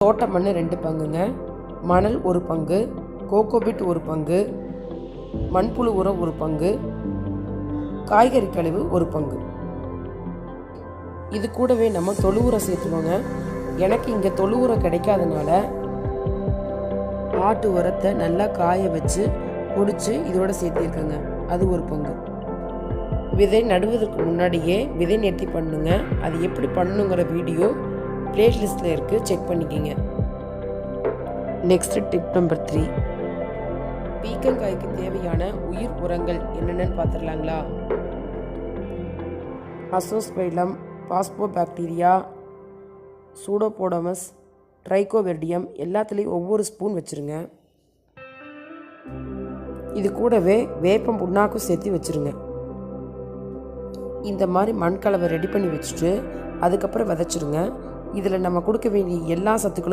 தோட்ட மண் 2 பங்குங்க, மணல் 1 பங்கு, கோகோபிட் 1 பங்கு, மண்புழு உரம் 1 பங்கு, காய்கறி கழிவு 1 பங்கு. இது கூடவே நம்ம தொழு உரம் சேர்த்துவோங்க. எனக்கு இங்கே தொழு உரம் கிடைக்காதனால ஆட்டு உரத்தை நல்லா காய வச்சு பொடிச்சு இதோட சேர்த்திருக்கேங்க, அது 1 பங்கு. விதை நடுவதற்கு முன்னாடியே விதை நேர்த்தி பண்ணுங்க. அது எப்படி பண்ணணுங்கிற வீடியோ பிளேலிஸ்டில் இருக்குது, செக் பண்ணிக்கிங்க. நெக்ஸ்ட் டிப் நம்பர் 3, பீக்கங்காய்க்கு தேவையான உயிர் உரங்கள் என்னென்னு பார்த்துடலாங்களா? அசோஸ்பைலம், பாஸ்போபாக்டீரியா, சூடோபோடமஸ், ட்ரைகோவெர்டியம் எல்லாத்துலேயும் ஒவ்வொரு ஸ்பூன் வச்சுருங்க. இது கூடவே வேப்பம் புண்ணாக்கும் சேர்த்து வச்சுருங்க. இந்த மாதிரி மண் கலவை ரெடி பண்ணி வச்சுட்டு அதுக்கப்புறம் விதைச்சிருங்க. இதில் நம்ம கொடுக்க வேண்டிய எல்லா சத்துக்களும்